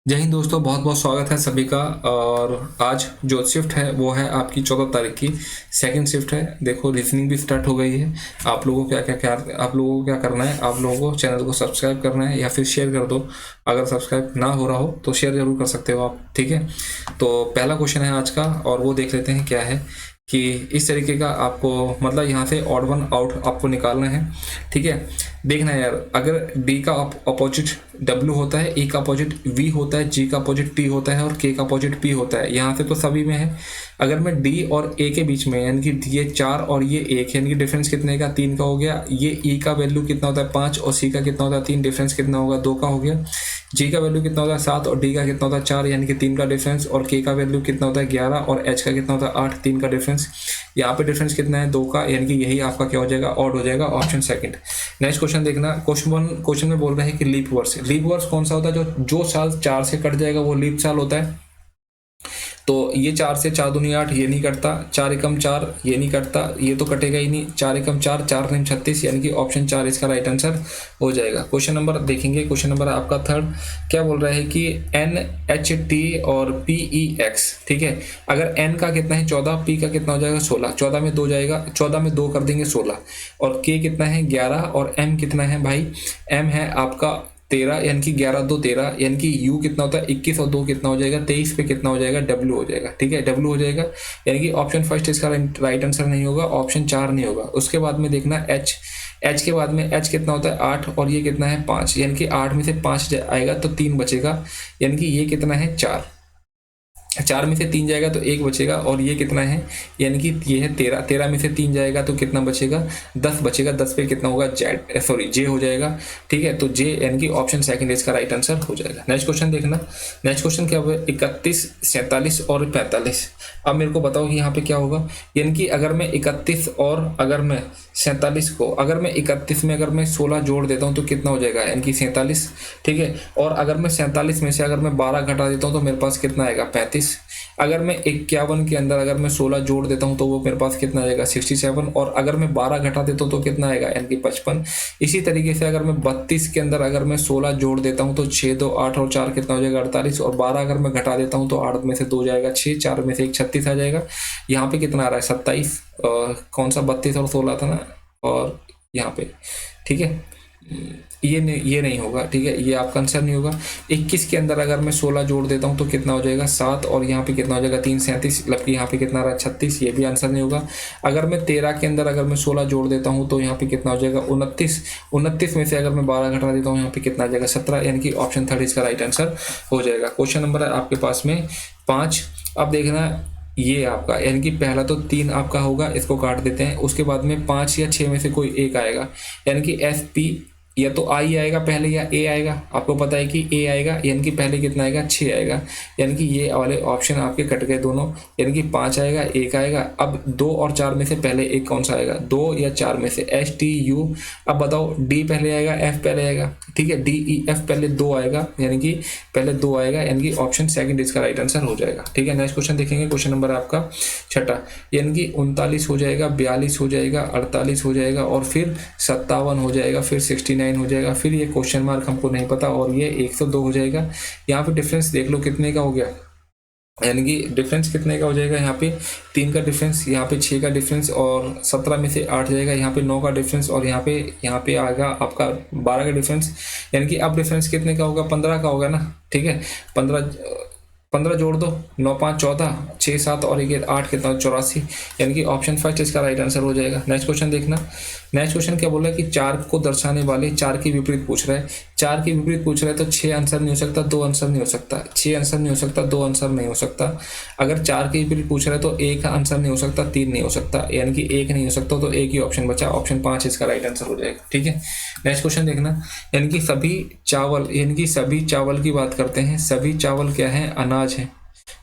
जय हिंद दोस्तों, बहुत बहुत स्वागत है सभी का। और आज जो शिफ्ट है वो है आपकी 14 तारीख की सेकंड शिफ्ट है। देखो रीजनिंग भी स्टार्ट हो गई है। आप लोगों को क्या करना है, आप लोगों को चैनल को सब्सक्राइब करना है या फिर शेयर कर दो। अगर सब्सक्राइब ना हो रहा हो तो शेयर जरूर कर सकते हो आप, ठीक है। तो पहला क्वेश्चन है आज का और वो देख लेते हैं क्या है कि इस तरीके का आपको मतलब यहाँ से ऑड वन आउट आपको निकालना है, ठीक है। देखना है यार, अगर डी का अपोजिट डब्ल्यू होता है, ई का अपोजिट वी होता है, जी का अपोजिट टी होता है और के का अपोजिट पी होता है। यहाँ से तो सभी में है। अगर मैं डी और ए के बीच में यानी कि ये 4 और ये 1 यानी कि डिफरेंस कितने का, 3 का हो गया। ये ई का वैल्यू कितना होता है 5 और सी का कितना होता है 3, डिफरेंस कितना होगा 2 का हो गया। जी का वैल्यू कितना होता है 7 और डी का कितना होता है 4 यानी कि 3 का डिफरेंस। और के का वैल्यू कितना होता है 11 और एच का कितना होता है 8, 3 का डिफरेंस। यहाँ पे डिफरेंस कितना है 2 का, यानी कि यही आपका क्या हो जाएगा, ऑड हो जाएगा, ऑप्शन सेकंड। नेक्स्ट क्वेश्चन देखना। क्वेश्चन में बोल रहे हैं कि लीप वर्ष। लीप वर्ष कौन सा होता है, जो साल 4 से कट जाएगा वो लीप साल होता है। तो ये 4 से 4 दूनी 8, ये नहीं कटता। 4 एकम 4, ये नहीं कटता, ये तो कटेगा ही नहीं। 4 एकम 4, 4 9 36, यानी कि ऑप्शन 4 इसका राइट आंसर हो जाएगा। क्वेश्चन नंबर देखेंगे, क्वेश्चन नंबर आपका थर्ड। क्या बोल रहा है कि एन एच टी और पी ई एक्स, ठीक है। अगर एन का कितना है 14, पी का कितना हो जाएगा 16, 14 में 2 जाएगा, 14 में 2 कर देंगे 16। और के कितना है 11 और एम कितना है भाई, एम है आपका 13 यानी कि 11 2 13, यानी कि यू कितना होता है 21 और 2 कितना हो जाएगा 23 पे कितना हो जाएगा डब्ल्यू हो जाएगा, ठीक है। डब्ल्यू हो जाएगा, यानी कि ऑप्शन फर्स्ट इसका राइट आंसर नहीं होगा, ऑप्शन 4 नहीं होगा। उसके बाद में देखना एच। एच के बाद में एच कितना होता है 8 और ये कितना है 5, यानी कि 8 में से 5 आएगा तो 3 बचेगा, यानी कि ये कितना है 4। 4 में से 3 जाएगा तो 1 बचेगा और ये कितना है, यानी कि ये है 13। 13 में से 3 जाएगा तो कितना बचेगा 10 बचेगा। 10 पे कितना होगा जे हो जाएगा, ठीक है। तो जे यानी कि ऑप्शन सेकंड इसका राइट आंसर हो जाएगा। नेक्स्ट क्वेश्चन देखना। नेक्स्ट क्वेश्चन क्या होगा 31 47 और 45। अब मेरे को बताओ कि यहाँ पे क्या होगा, यानी कि अगर मैं 31 और अगर मैं 47 को, अगर मैं 31 में अगर मैं 16 जोड़ देता हूँ तो कितना हो जाएगा, यानी कि 47, ठीक है। और अगर मैं 47 में से अगर मैं 12 घटा देता हूँ तो मेरे पास कितना आएगा 35। अगर मैं 51 के अंदर अगर मैं 16 जोड़ देता हूं तो वो मेरे पास कितना आएगा 67। और अगर मैं 12 घटा देता हूं तो कितना आएगा, यानी कि 55। इसी तरीके से अगर मैं 32 के अंदर अगर मैं 16 जोड़ देता हूं तो 6 2 8 और 4 कितना हो जाएगा 48। और 12 अगर मैं घटा देता हूं तो 8 में से 2 जाएगा 6, 4 में से 1 36 आ जाएगा। यहाँ पे कितना आ रहा है 27, कौन सा 32 और 16 था ना, और यहाँ पे, ठीक है। ये नहीं होगा, ठीक है, ये आपका आंसर नहीं होगा। 21 के अंदर अगर मैं 16 जोड़ देता हूँ तो कितना हो जाएगा 7 और यहाँ पे कितना हो जाएगा 3 37, मतलब कि यहाँ पे कितना आ रहा है 36, ये भी आंसर नहीं होगा। अगर मैं 13 के अंदर अगर मैं 16 जोड़ देता हूँ तो यहाँ पे कितना हो जाएगा 29। 29 में से अगर मैं 12 घटा देता हूँ यहाँ पे कितना आ जाएगा 17, यानी कि ऑप्शन थर्ड इसका राइट आंसर हो जाएगा। क्वेश्चन नंबर है आपके पास में 5। अब देखना ये आपका, यानी कि पहला तो 3 आपका होगा, इसको काट देते हैं। उसके बाद में 5 या 6 में से कोई एक आएगा, यानी कि एस पी, या तो आई आएगा पहले या ए आएगा। आपको पता है कि ए आएगा, यानी कि पहले कितना आएगा 6 आएगा, यानी कि ये वाले ऑप्शन आपके कट गए दोनों, यानी कि 5 आएगा 1 आएगा। अब 2 और 4 में से पहले एक कौन सा आएगा, 2 या 4 में से एस टी यू। अब बताओ डी पहले आएगा एफ पहले आएगा, ठीक है। डी ई एफ पहले 2 आएगा, यानी कि पहले 2 आएगा, यानी कि ऑप्शन सेकंड इसका राइट आंसर हो जाएगा, ठीक है। नेक्स्ट क्वेश्चन देखेंगे, क्वेश्चन नंबर आपका छठा, यानी कि 39 हो जाएगा, 42 हो जाएगा, 48 हो जाएगा और फिर 57 हो जाएगा, फिर 69 हो जाएगा, फिर ये क्वेश्चन मार्क हमको नहीं पता और ये 102 हो जाएगा। यहाँ पे डिफरेंस देख लो कितने का हो गया, यानी कि डिफरेंस कितने का हो जाएगा, यहाँ पे 3 का डिफरेंस, यहाँ पे 6 का डिफरेंस और 17 में से 8 जाएगा, यहाँ पे 9 का डिफरेंस और यहाँ पे आएगा आपका 12 का डिफरेंस, यानी कि अब डिफरेंस कितने का होगा 15 का होगा ना, ठीक है। 15 जोड़ दो, 9 5 14, 6 7 और 1 8 कितना 84, यानी कि ऑप्शन फर्स्ट इसका राइट आंसर हो जाएगा। नेक्स्ट क्वेश्चन देखना। नेक्स्ट क्वेश्चन क्या बोल रहा है कि 4 को दर्शाने वाले 4 के विपरीत पूछ रहा है। 4 के विपरीत पूछ रहा है तो 6 आंसर नहीं हो सकता, 2 आंसर नहीं हो सकता, 6 आंसर नहीं हो सकता, 2 आंसर नहीं हो सकता। अगर 4 के विपरीत पूछ रहा है तो 1 आंसर नहीं हो सकता, 3 नहीं हो सकता, यानी कि 1 नहीं हो सकता, तो एक ही ऑप्शन बचा, ऑप्शन 5 इसका राइट आंसर हो जाएगा, ठीक है। नेक्स्ट क्वेश्चन देखना, यानी कि सभी चावल, यानी कि सभी चावल की बात करते हैं, सभी चावल क्या है अनाज है,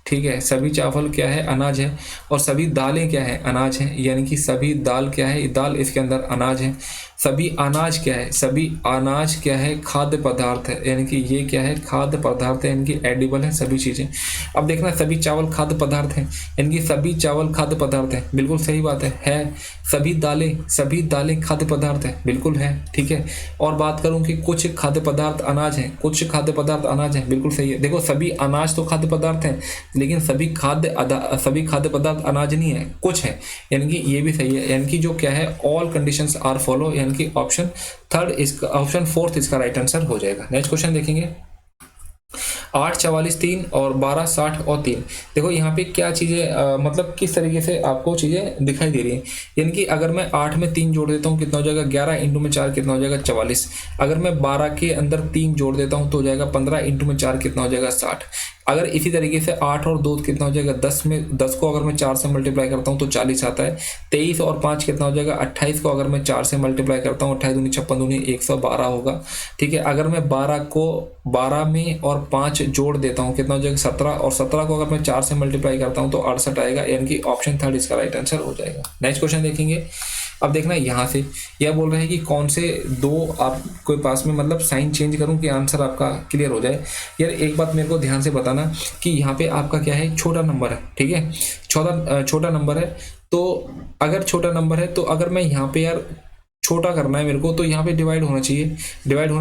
ठीक है। सभी चावल क्या है, अनाज है। और सभी दालें क्या है, अनाज है, यानी कि सभी दाल क्या है, दाल इसके अंदर अनाज है। सभी अनाज क्या है, सभी अनाज क्या है, खाद्य पदार्थ है, यानी कि ये क्या है, खाद्य पदार्थ है, यानी कि एडिबल है सभी चीज़ें। अब देखना सभी चावल खाद्य पदार्थ हैं, यानी कि सभी चावल खाद्य पदार्थ है, बिल्कुल सही बात है। सभी दालें खाद्य पदार्थ है, बिल्कुल है, ठीक है। और बात करूं कि कुछ खाद्य पदार्थ अनाज हैं, कुछ खाद्य पदार्थ अनाज हैं, बिल्कुल सही है। देखो सभी अनाज तो खाद्य पदार्थ हैं, लेकिन सभी खाद्य पदार्थ अनाज नहीं है, कुछ है, यानी कि ये भी सही है। यानी कि जो क्या है, ऑल कंडीशंस आर फॉलो, यानी कि ऑप्शन फोर्थ इसका राइट आंसर हो जाएगा। नेक्स्ट क्वेश्चन देखेंगे, 8, 44, 3 और 12, 60 और 3। देखो यहाँ पे क्या चीज़ें मतलब किस तरीके से आपको चीज़ें दिखाई दे रही हैं। यानी कि अगर मैं 8 में 3 जोड़ देता हूँ कितना हो जाएगा, 11 इंटू में 4 कितना हो जाएगा, 44। अगर मैं 12 के अंदर 3 जोड़ देता हूँ तो हो जाएगा 15 इंटू में 4 कितना हो जाएगा, 60। अगर इसी तरीके से 8 और 2 कितना हो जाएगा, 10 को अगर मैं 4 से मल्टीप्लाई करता हूँ तो 40 आता है। 23 और 5 कितना हो जाएगा, 28 को अगर मैं 4 से मल्टीप्लाई करता हूँ, 28 दूनी 56 दूनी 112 होगा, ठीक है। अगर मैं 12 में और 5 जोड़ देता हूँ कितना हो जाएगा, 17। और 17 को अगर मैं 4 से मल्टीप्लाई करता हूँ तो 68 आएगा, यानी कि ऑप्शन थर्ड इसका राइट आंसर हो जाएगा। नेक्स्ट क्वेश्चन देखेंगे। अब देखना यहाँ से यह बोल रहे हैं कि कौन से दो आपके पास में, मतलब साइन चेंज करूँ कि आंसर आपका क्लियर हो जाए। यार एक बात मेरे को ध्यान से बताना कि यहाँ पे आपका क्या है, छोटा नंबर है, ठीक है, छोटा नंबर है। तो अगर छोटा नंबर है तो अगर मैं यहाँ पे यार छोटा करना है मेरे को, तो यहाँ पे डिवाइड होना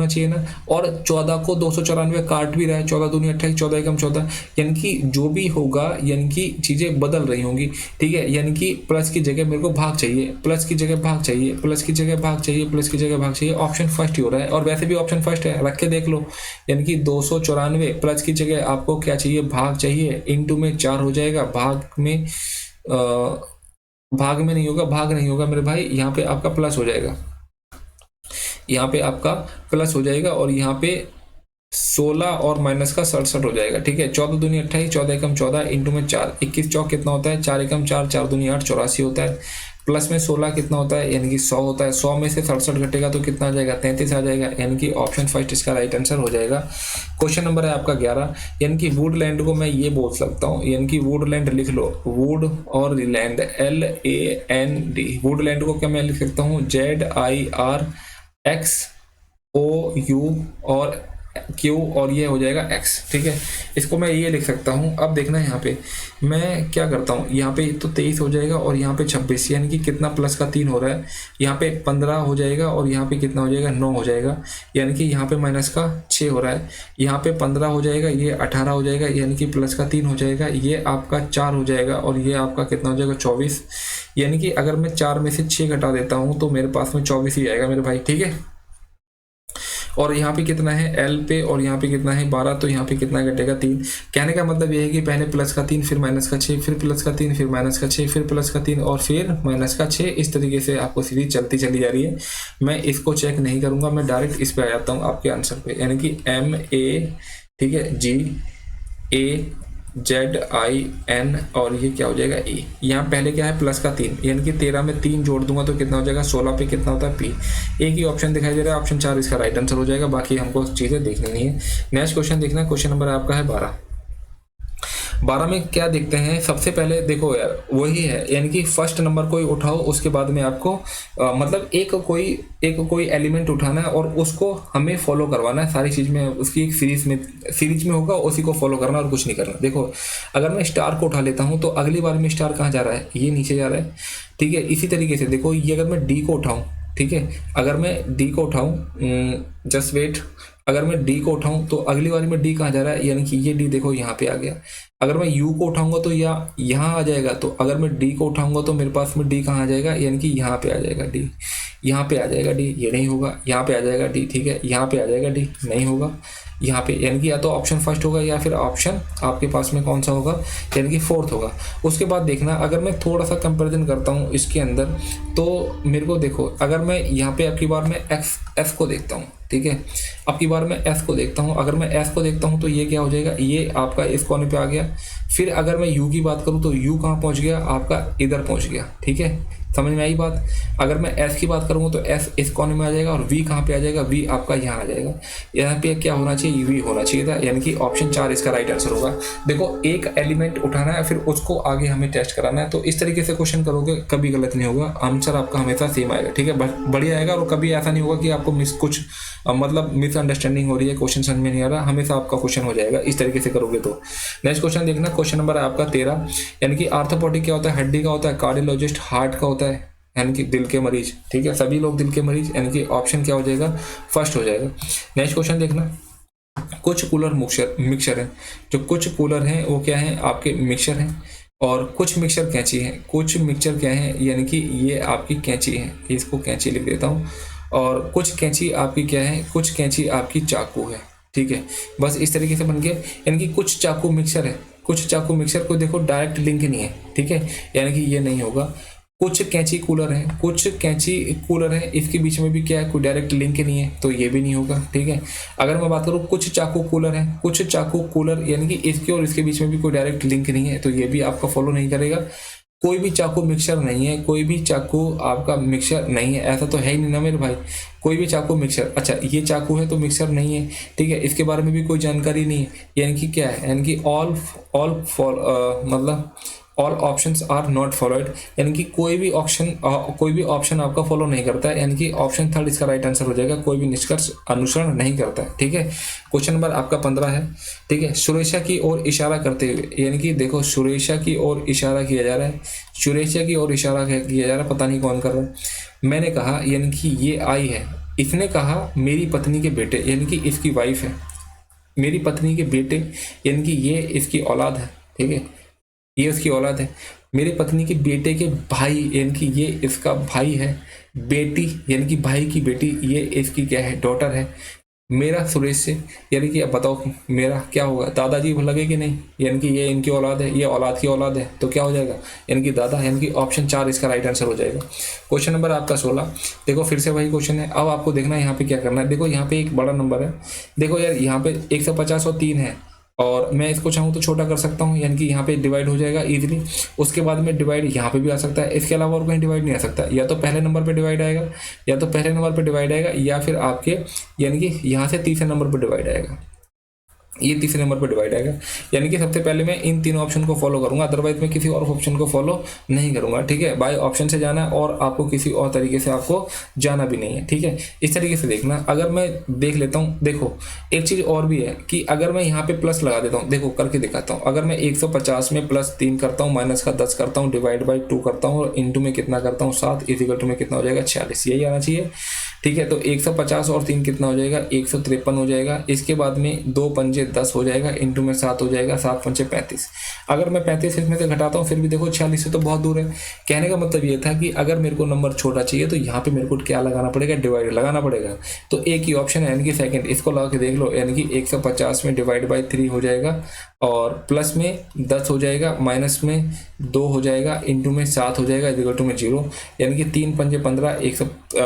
चाहिए ना। और 14 को 294 काट भी रहा है, 14 दूनी 28, 14 एकम 14, यानी कि जो भी होगा, यानी कि चीज़ें बदल रही होंगी, ठीक है। यानी कि प्लस की जगह मेरे को भाग चाहिए, प्लस की जगह भाग चाहिए, प्लस की जगह भाग चाहिए, प्लस की जगह भाग चाहिए। ऑप्शन फर्स्ट ही हो रहा है, और वैसे भी ऑप्शन फर्स्ट है, रख के देख लो। यानी कि 294 प्लस की जगह आपको क्या चाहिए, भाग चाहिए, इंटू में 4 हो जाएगा, भाग में नहीं होगा मेरे भाई, यहाँ पे आपका प्लस हो जाएगा, यहाँ पे आपका प्लस हो जाएगा। और यहाँ पे 16 और माइनस का 67 हो जाएगा, ठीक है। 14 दूनी 28, 14 एकम 14 इंटू में 4, 21 चौक कितना होता है, 4 एकम 4, 4 दूनी 8, 84 होता है। प्लस में 16 कितना होता है, यानी कि 100 होता है। 100 में से 67 घटेगा तो कितना आ जाएगा, 33 आ जाएगा, यानी कि ऑप्शन फर्स्ट इसका राइट आंसर हो जाएगा। क्वेश्चन नंबर है आपका 11, यानी कि वुडलैंड को मैं ये बोल सकता हूँ, यानी कि वुडलैंड लिख लो, वुड और लैंड, LAND। वुडलैंड को क्या मैं लिख सकता हूँ, ZIRXOU और Q, और ये हो जाएगा X, ठीक है। इसको मैं ये लिख सकता हूँ। अब देखना यहाँ पे मैं क्या करता हूँ, यहाँ पे तो 23 हो जाएगा और यहाँ पे 26, यानी कि कितना प्लस का 3 हो रहा है, यहाँ पे 15 हो जाएगा और यहाँ पे कितना हो जाएगा, 9 हो जाएगा, यानी कि यहाँ पे माइनस का 6 हो रहा है। यहाँ पे 15 हो जाएगा, ये 18 हो जाएगा, यानी कि प्लस का 3 हो जाएगा, ये आपका 4 हो जाएगा, और ये आपका कितना हो जाएगा, 24। यानी कि अगर मैं 4 में से 6 घटा देता हूँ तो मेरे पास में 24 ही आएगा मेरे भाई, ठीक है। और यहाँ पे कितना है L पे, और यहाँ पे कितना है 12, तो यहाँ पे कितना घटेगा, 3। कहने का मतलब ये है कि पहले प्लस का 3, फिर माइनस का 6, फिर प्लस का 3, फिर माइनस का 6, फिर प्लस का 3 और फिर माइनस का 6। इस तरीके से आपको सीरीज चलती चली जा रही है। मैं इसको चेक नहीं करूँगा, मैं डायरेक्ट इस पे आ जाता हूँ आपके आंसर पे, यानी कि MA, ठीक है, GAZIN और ये क्या हो जाएगा, E। यहाँ पहले क्या है, प्लस का 3, यानी कि 13 में 3 जोड़ दूंगा तो कितना हो जाएगा, 16 पे कितना होता है, P। एक ही ऑप्शन दिखाई दे रहा है, ऑप्शन 4 इसका राइट आंसर हो जाएगा। बाकी हमको चीज़ें देखनी नहीं है। नेक्स्ट क्वेश्चन देखना, क्वेश्चन नंबर आपका है 12 में क्या देखते हैं। सबसे पहले देखो यार वही है, यानी कि फर्स्ट नंबर कोई उठाओ, उसके बाद में आपको मतलब एक कोई एलिमेंट उठाना है और उसको हमें फॉलो करवाना है सारी चीज़ में, उसकी एक सीरीज में होगा, उसी को फॉलो करना और कुछ नहीं करना। देखो अगर मैं स्टार को उठा लेता हूँ तो अगली बार में स्टार कहाँ जा रहा है, ये नीचे जा रहा है, ठीक है। इसी तरीके से देखो ये अगर मैं डी को उठाऊँ, ठीक है, अगर मैं डी को उठाऊँ, जस्ट वेट, अगर मैं डी को उठाऊं तो अगली बारी में डी कहाँ जा रहा है, यानी कि ये डी देखो यहाँ पे आ गया। अगर मैं यू को उठाऊंगा तो यहाँ आ जाएगा, तो अगर मैं डी को उठाऊंगा तो मेरे पास में डी कहाँ आ जाएगा, यानी कि यहाँ पे आ जाएगा डी, यहाँ पे आ जाएगा डी, ये नहीं होगा, यहाँ पे आ जाएगा डी, ठीक है, यहाँ पे आ जाएगा डी, नहीं होगा यहाँ पे, यानी कि या तो ऑप्शन फर्स्ट होगा या फिर ऑप्शन आपके पास में कौन सा होगा, यानी कि फोर्थ होगा। उसके बाद देखना अगर मैं थोड़ा सा कंपैरिजन करता हूँ इसके अंदर, तो मेरे को देखो अगर मैं यहाँ पे आपकी बार में एस को देखता हूँ, ठीक है, अब की बार मैं एस को देखता हूँ, अगर मैं एस को देखता हूँ तो ये क्या हो जाएगा, ये आपका इस कोने पे आ गया, फिर अगर मैं u की बात करूँ तो u कहाँ पहुँच गया, आपका इधर पहुँच गया, ठीक है, समझ में आई बात। अगर मैं s की बात करूँगा तो s इस कोने में आ जाएगा और v कहाँ पे आ जाएगा, v आपका यहाँ आ जाएगा। यहाँ पे क्या होना चाहिए, v होना चाहिए था, यानी कि ऑप्शन 4 इसका राइट आंसर होगा। देखो एक एलिमेंट उठाना है फिर उसको आगे हमें टेस्ट कराना है, तो इस तरीके से क्वेश्चन करोगे कभी गलत नहीं होगा, आंसर आपका हमेशा सेम आएगा, ठीक है, बढ़िया आएगा। और कभी ऐसा नहीं होगा कि आपको कुछ मतलब मिसअंडरस्टैंडिंग हो रही है, क्वेश्चन समझ में नहीं आ रहा, हमेशा आपका क्वेश्चन हो जाएगा इस तरीके से करोगे तो। नेक्स्ट क्वेश्चन देखना, क्वेश्चन नंबर है आपका 13, यानी कि आर्थोपोडिक क्या होता है, हड्डी का होता है, कार्डियोलॉजिस्ट हार्ट का होता है, यानी कि दिल के मरीज, ठीक है, सभी लोग दिल के मरीज, यानी कि ऑप्शन क्या हो जाएगा, फर्स्ट हो जाएगा। नेक्स्ट क्वेश्चन देखना, कुछ कूलर मिक्सचर है, जो कुछ कूलर हैं वो क्या है, आपके मिक्सचर हैं, और कुछ मिक्सचर कैंची है, कुछ मिक्सचर क्या है, यानी कि ये आपकी कैंची है, इसको कैंची लिख देता हूँ, और कुछ कैंची आपकी क्या है, कुछ कैंची आपकी चाकू है, ठीक है, बस इस तरीके से बन गया। यानी कि कुछ चाकू मिक्सचर है, कुछ चाकू मिक्सचर को देखो डायरेक्ट लिंक नहीं है, ठीक है, यानी कि ये नहीं होगा। कुछ कैंची कूलर है, कुछ कैंची कूलर है, इसके बीच में भी क्या है, कोई डायरेक्ट लिंक नहीं है, तो ये भी नहीं होगा, ठीक है। अगर मैं बात करूँ कुछ चाकू कूलर है, कुछ चाकू कूलर, यानी कि इसके और इसके बीच में भी कोई डायरेक्ट लिंक नहीं है, तो ये भी आपका फॉलो नहीं करेगा। कोई भी चाकू मिक्सचर नहीं है, कोई भी चाकू आपका मिक्सचर नहीं है, ऐसा तो है ही नहीं ना मेरे भाई, कोई भी चाकू मिक्सचर, अच्छा ये चाकू है तो मिक्सचर नहीं है, ठीक है, इसके बारे में भी कोई जानकारी नहीं है, यानी कि क्या है, यानी कि मतलब all options are not followed, यानी कि कोई भी ऑप्शन आपका फॉलो नहीं करता है, यानी कि ऑप्शन 3 इसका राइट आंसर हो जाएगा, कोई भी निष्कर्ष अनुसरण नहीं करता है, ठीक है। क्वेश्चन नंबर आपका 15 है, ठीक है, सुरेशा की ओर इशारा करते हुए, यानी कि देखो सुरेशा की ओर इशारा किया जा रहा है, सुरेशा की ओर इशारा किया जा रहा है, पता नहीं कौन कर रहा है। मैंने कहा, यानी कि ये आई है, इसने कहा मेरी पत्नी के बेटे, यानी कि इसकी वाइफ है, मेरी पत्नी के बेटे, यानी कि ये इसकी औलाद है, ठीक है, ये उसकी औलाद है। मेरी पत्नी के बेटे के भाई, यानी कि ये इसका भाई है। बेटी, यानी कि भाई की बेटी, ये इसकी क्या है, डॉटर है। मेरा सुरेश से, यानी कि अब बताओ मेरा क्या होगा, दादाजी लगे कि नहीं, यानी कि ये इनकी औलाद है, ये औलाद की औलाद है, तो क्या हो जाएगा, यानी कि दादा, यानी कि ऑप्शन 4 इसका राइट आंसर हो जाएगा। क्वेश्चन नंबर आपका 16, देखो फिर से वही क्वेश्चन है, अब आपको देखना है यहाँ पे क्या करना है। देखो यहाँ पे एक बड़ा नंबर है, देखो यार यहाँ पे 150 और 3 है, और मैं इसको चाहूँ तो छोटा कर सकता हूँ, यानी कि यहाँ पे डिवाइड हो जाएगा इजीली, उसके बाद में डिवाइड यहाँ पे भी आ सकता है, इसके अलावा और कहीं डिवाइड नहीं आ सकता, या तो पहले नंबर पे डिवाइड आएगा, या फिर आपके यानी कि यहाँ से तीसरे नंबर पर डिवाइड आएगा, ये तीसरे नंबर पर डिवाइड आएगा। यानी कि सबसे पहले मैं इन तीनों ऑप्शन को फॉलो करूंगा, अदरवाइज मैं किसी और ऑप्शन को फॉलो नहीं करूंगा, ठीक है। बाय ऑप्शन से जाना है और आपको किसी और तरीके से आपको जाना भी नहीं है, ठीक है। इस तरीके से देखना, अगर मैं देख लेता हूँ, देखो एक चीज़ और भी है कि अगर मैं यहाँ पे प्लस लगा देता हूँ, देखो करके दिखाता हूँ, अगर मैं 150 में +3 करता हूँ, माइनस का 10 करता हूँ, डिवाइड बाई 2 करता हूँ, और इंटू में कितना करता हूँ 7, इक्वल टू में कितना हो जाएगा 46, यही आना चाहिए, ठीक है। तो 150 और 3 कितना हो जाएगा, 153 हो जाएगा। इसके बाद में 2 पंजे 10 हो जाएगा, इंटू में 7 हो जाएगा, 7 पंचे 35। अगर मैं 35 इसमें से घटाता हूँ फिर भी देखो 46 से तो बहुत दूर है। कहने का मतलब ये था कि अगर मेरे को नंबर छोटा चाहिए तो यहाँ पे मेरे को क्या लगाना पड़ेगा, डिवाइड लगाना पड़ेगा। तो एक ही ऑप्शन है, यानी कि सेकंड, इसको लगा के देख लो, यानी कि 150 में डिवाइड बाई 3 हो जाएगा, और प्लस में 10 हो जाएगा, माइनस में 2 हो जाएगा, इंटू में 7 हो जाएगा, इक्वल टू में 0, यानी कि 3 पंजे 15,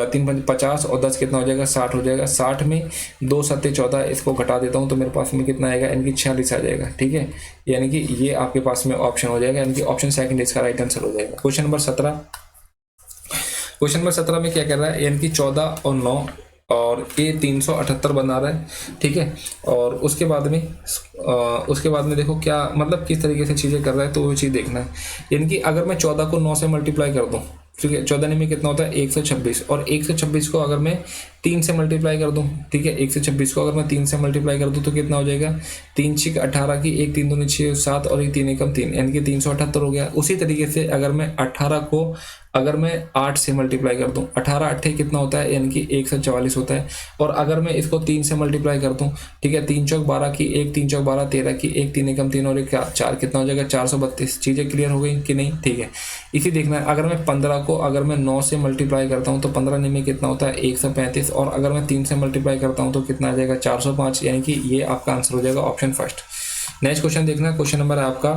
3 पंजे 50 और 10 कितना हो जाएगा 60 हो जाएगा। 60 में 2 सत्ते 14, इसको घटा देता हूँ तो मेरे पास में कितना आएगा, यानी कि 46 आ जाएगा, ठीक है। यानी कि ये आपके पास में ऑप्शन हो जाएगा, यानी कि ऑप्शन सेकंड इसका राइट आंसर हो जाएगा। क्वेश्चन नंबर 17, क्वेश्चन नंबर 17 में क्या कर रहा है, यानी कि 14 और 9 और ये 378 बना रहा है, ठीक है। और उसके बाद में देखो क्या मतलब किस तरीके से चीज़ें कर रहा है, तो वो चीज़ देखना है। यानी कि अगर मैं 14 को 9 से मल्टीप्लाई कर दूं, ठीक है, 14 में कितना होता है 126, और 126 को अगर मैं 3 से मल्टीप्लाई कर दूं, ठीक है, 126 को अगर मैं 3 से मल्टीप्लाई कर दूं तो कितना हो जाएगा, 3 6 18 की 1 3 2 6 7 और 1 3 1 3, यानी कि 378 हो गया। उसी तरीके से अगर मैं 18 को अगर मैं 8 से मल्टीप्लाई कर दूं, 18 8 कितना होता है, यानी कि 144 होता है। और अगर मैं इसको 3 से मल्टीप्लाई कर दूं, ठीक है, 3 चौक 12 की 1 3 चौक 12 13 की 1 3 1 3 और 1 4, कितना हो जाएगा 432। चीज़ें क्लियर हो गई कि नहीं, ठीक है। इसी देखना है, अगर मैं 15 को अगर मैं 9 से मल्टीप्लाई करता हूँ तो 15 में कितना होता है 135, और अगर मैं 3 से मल्टीप्लाई करता हूँ तो कितना आ जाएगा 405, यानी कि ये आपका आंसर हो जाएगा ऑप्शन फर्स्ट। नेक्स्ट क्वेश्चन देखना, क्वेश्चन नंबर है आपका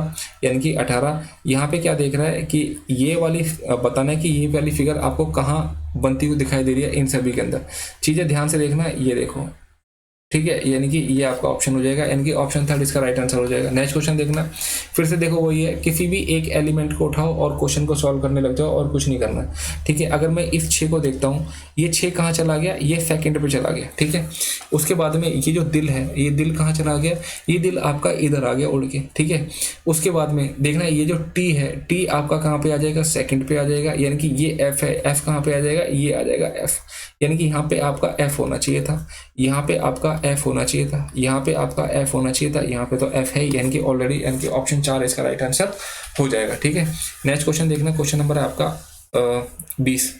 यानी कि 18। यहाँ पे क्या देख रहा है कि ये वाली बताना है कि ये वाली फिगर आपको कहाँ बनती हुई दिखाई दे रही है इन सभी के अंदर। चीज़ें ध्यान से देखना, ये देखो, ठीक है, यानी कि ये आपका ऑप्शन हो जाएगा, यानी कि ऑप्शन थर्ड इसका राइट आंसर हो जाएगा। नेक्स्ट क्वेश्चन देखना, फिर से देखो वही है, किसी भी एक एलिमेंट को उठाओ और क्वेश्चन को सॉल्व करने लग जाओ और कुछ नहीं करना। ठीक है, अगर मैं इस 6 को देखता हूँ, ये 6 कहाँ चला गया, ये सेकंड पे चला गया। ठीक है, उसके बाद में ये जो दिल है, ये दिल कहाँ चला गया, ये दिल आपका इधर आ गया उड़ के। ठीक है, उसके बाद में देखना ये जो टी है, टी आपका कहाँ पे आ जाएगा, सेकंड पे आ जाएगा, यानी कि ये एफ है, एफ कहाँ पे आ जाएगा, ये आ जाएगा एफ, यानी कि यहाँ पे आपका एफ होना चाहिए था, यहाँ पे आपका एफ होना चाहिए था, यहाँ पे आपका एफ होना चाहिए था, यहाँ पे तो एफ है, यानी कि ऑलरेडी, यानी कि ऑप्शन 4 इसका राइट आंसर हो जाएगा। ठीक है, नेक्स्ट क्वेश्चन देखना, क्वेश्चन नंबर है आपका 20।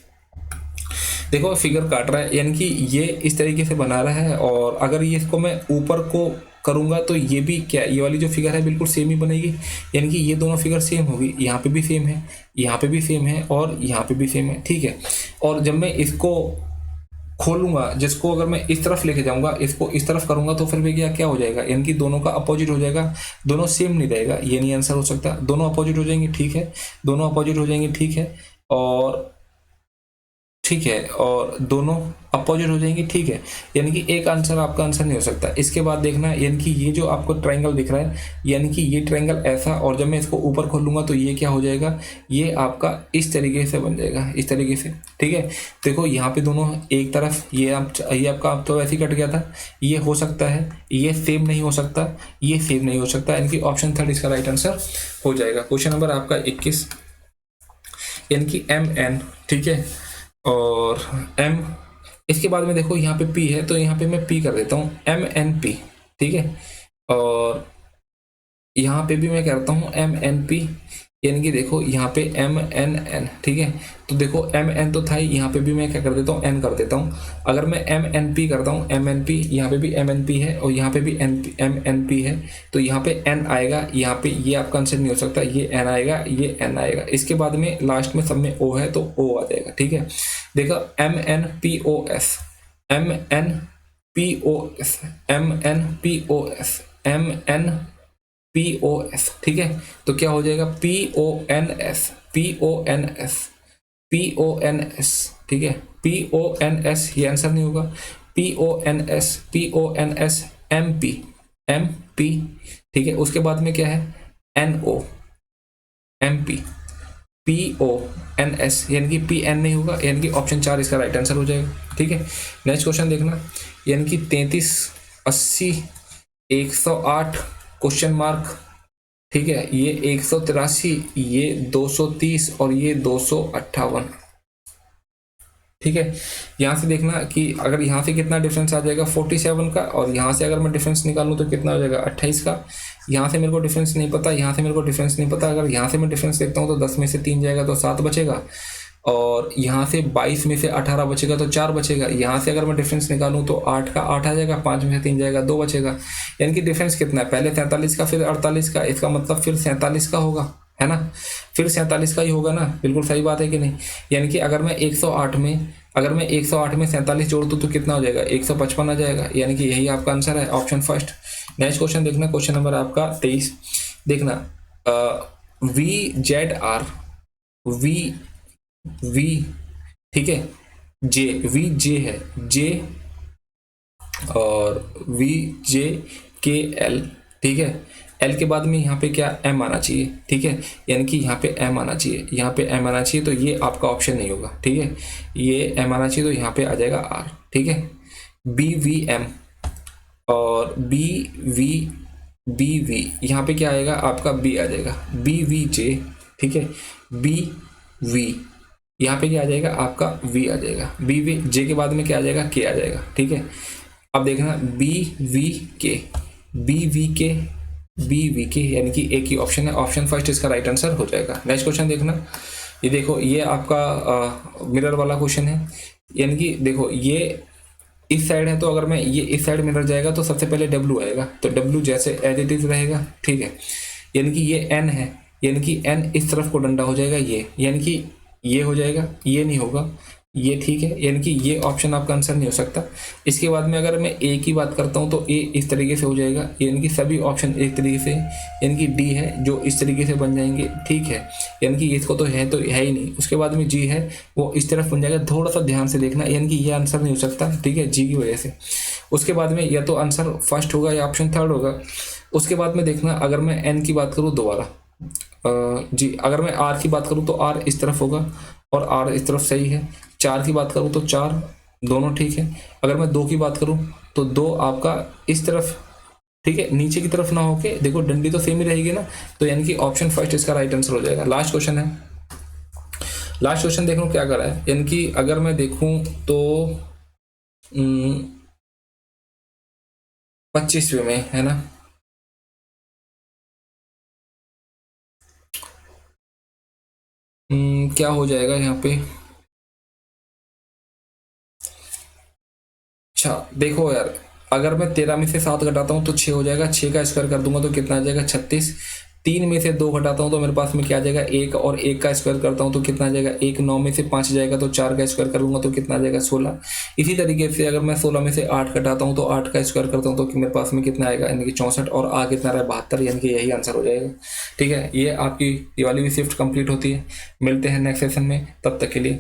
देखो फिगर काट रहा है, यानी कि ये इस तरीके से बना रहा है, और अगर ये इसको मैं ऊपर को करूंगा तो ये भी क्या, ये वाली जो फिगर है बिल्कुल सेम ही बनेगी, यानी कि ये दोनों फिगर सेम होगी, यहाँ पे भी सेम है, यहाँ पे भी सेम है, और यहाँ पे भी सेम है। ठीक है, और जब मैं इसको खोलूंगा, जिसको अगर मैं इस तरफ लेके जाऊंगा, इसको इस तरफ करूंगा, तो फिर भैया क्या हो जाएगा, यानी कि दोनों का अपोजिट हो जाएगा, दोनों सेम नहीं रहेगा, ये नहीं आंसर हो सकता, दोनों अपोजिट हो जाएंगे। ठीक है, दोनों अपोजिट हो जाएंगे। ठीक है, और ठीक है, और दोनों अपोजिट हो जाएंगे। ठीक है, यानी कि एक आंसर आपका आंसर नहीं हो सकता। इसके बाद देखना, यानी कि ये जो आपको ट्रायंगल दिख रहा है, यानी कि ये ट्रायंगल ऐसा, और जब मैं इसको ऊपर खोलूंगा तो ये क्या हो जाएगा, ये आपका इस तरीके से बन जाएगा, इस तरीके से। ठीक है, देखो यहाँ पे दोनों एक तरफ, ये आपका आप तो वैसे ही कट गया था, ये हो सकता है, ये सेम नहीं हो सकता, ये सेम नहीं हो सकता, यानी कि ऑप्शन थर्ड इसका राइट आंसर हो जाएगा। क्वेश्चन नंबर आपका 21, यानी कि एम एन। ठीक है, और m, इसके बाद में देखो यहाँ पे p है, तो यहाँ पे मैं p कर देता हूँ, MNP। ठीक है, और यहाँ पे भी मैं करता हूँ MNP, यानी कि देखो यहाँ पे MNN। ठीक है, तो देखो MN तो था ही, यहाँ पे भी मैं क्या कर देता हूँ, N कर देता हूँ। अगर मैं MNP करता हूँ, MNP, यहाँ पे भी MNP है और यहाँ पे भी MNP है, तो यहाँ पे N आएगा, यहाँ पे ये आपका आंसर नहीं हो सकता, ये N आएगा, ये N आएगा। इसके बाद में लास्ट में सब में O है, तो O आ जाएगा। ठीक है, देखो MNPOS, MNPOS, MNPOS, MNPOS। ठीक है, तो क्या हो जाएगा, PONS, PONS, PONS। ठीक है, PONS, ये आंसर नहीं होगा, PONS, PONS, MP, MP। ठीक है, उसके बाद में क्या है, NO, MP, PONS, यानी कि PN नहीं होगा, यानी कि ऑप्शन 4 इसका राइट आंसर हो जाएगा। ठीक है, नेक्स्ट क्वेश्चन देखना, यानी कि 33, 80, 108 क्वेश्चन मार्क। ठीक है, ये 183, ये 230 और ये 258। ठीक है, यहाँ से देखना कि अगर यहाँ से कितना डिफरेंस आ जाएगा 47 का, और यहाँ से अगर मैं डिफरेंस निकालूँ तो कितना हो जाएगा 28 का। यहाँ से मेरे को डिफरेंस नहीं पता, यहाँ से मेरे को डिफरेंस नहीं पता, अगर यहाँ से मैं डिफरेंस देखता हूँ तो 10 में से 3 जाएगा तो 7 बचेगा, और यहाँ से 22 में से 18 बचेगा तो 4 बचेगा। यहाँ से अगर मैं डिफरेंस निकालूँ तो 8 का 8 आ जाएगा, 5 में से 3 जाएगा, 2 बचेगा, यानी कि डिफरेंस कितना है, पहले 43 का फिर 48 का, इसका मतलब फिर 47 का होगा, है ना, फिर 47 का ही होगा ना, बिल्कुल सही बात है कि नहीं। यानी कि अगर मैं 108 में 47 जोड़ दूँ तो कितना हो जाएगा, 155 आ जाएगा, यानी कि यही आपका आंसर है, ऑप्शन फर्स्ट। नेक्स्ट क्वेश्चन देखना, क्वेश्चन नंबर आपका 23, देखना VZR, V, ठीक है, VJ है, J और VJKL। ठीक है, L के बाद में यहाँ पे क्या, M आना चाहिए। ठीक है, यानी कि यहाँ पे M आना चाहिए, यहाँ पे M आना चाहिए, तो ये आपका ऑप्शन नहीं होगा। ठीक है, ये M आना चाहिए, तो यहाँ पे आ जाएगा R। ठीक है, BVM और BV, यहाँ पे क्या आएगा आपका, B आ जाएगा, BVJ। ठीक है, BV, यहाँ पे क्या आ जाएगा आपका, V आ जाएगा, BVJ के बाद में क्या आ जाएगा, K आ जाएगा। ठीक है, अब देखना BVK, यानी कि एक ही ऑप्शन है, ऑप्शन फर्स्ट इसका राइट आंसर हो जाएगा। नेक्स्ट क्वेश्चन देखना, ये देखो, ये आपका मिरर वाला क्वेश्चन है, यानी कि देखो ये इस साइड है, तो अगर मैं ये इस साइड मिरर जाएगा तो सबसे पहले W आएगा, तो W जैसे एज इट इज रहेगा। ठीक है, यानी कि ये N है, यानी कि N इस तरफ को डंडा हो जाएगा, ये यानी कि ये हो जाएगा, ये नहीं होगा, ये ठीक है, यानी कि ये ऑप्शन आपका आंसर नहीं हो सकता। इसके बाद में अगर मैं ए की बात करता हूँ तो ए इस तरीके से हो जाएगा, यानी कि सभी ऑप्शन एक तरीके से, यानी कि डी है जो इस तरीके से बन जाएंगे, ठीक है, यानी कि इसको तो है ही नहीं। उसके बाद में जी है वो इस तरफ बन जाएगा, थोड़ा सा ध्यान से देखना, यानी कि ये आंसर नहीं हो सकता, ठीक है, जी की वजह से। उसके बाद में या तो आंसर फर्स्ट होगा या ऑप्शन थर्ड होगा। उसके बाद में देखना, अगर मैं एन की बात करूँ दोबारा, जी अगर मैं आर की बात करूँ तो आर इस तरफ होगा और आर इस तरफ सही है। 4 की बात करूँ तो 4 दोनों ठीक है। अगर मैं 2 की बात करूँ तो 2 आपका इस तरफ, ठीक है, नीचे की तरफ ना होके, देखो डंडी तो सेम ही रहेगी ना, तो यानी कि ऑप्शन फर्स्ट इसका राइट आंसर हो जाएगा। लास्ट क्वेश्चन है, लास्ट क्वेश्चन देखो क्या करा है, यानी कि अगर मैं देखूं तो 25वें में है ना, क्या हो जाएगा यहाँ पे। अच्छा देखो यार, अगर मैं 13 में से 7 घटाता हूँ तो 6 हो जाएगा, 6 का स्क्वायर कर दूंगा तो कितना आ जाएगा 36। 3 में से 2 घटाता हूँ तो मेरे पास में क्या आ जाएगा 1, और 1 का स्क्वायर करता हूँ तो कितना आ जाएगा 1। 9 में से 5 जाएगा तो 4 का स्क्वायर करूंगा तो कितना आ जाएगा 16। इसी तरीके से अगर मैं 16 में से 8 घटाता हूँ तो 8 का स्क्वायर करता हूँ तो मेरे पास में कितना आएगा, यानी कि 64, और आ कितना रहा है 72, यानी कि यही आंसर हो जाएगा। ठीक है, ये आपकी ये वाली भी शिफ्ट कंप्लीट होती है। मिलते हैं नेक्स्ट सेशन में, तब तक के लिए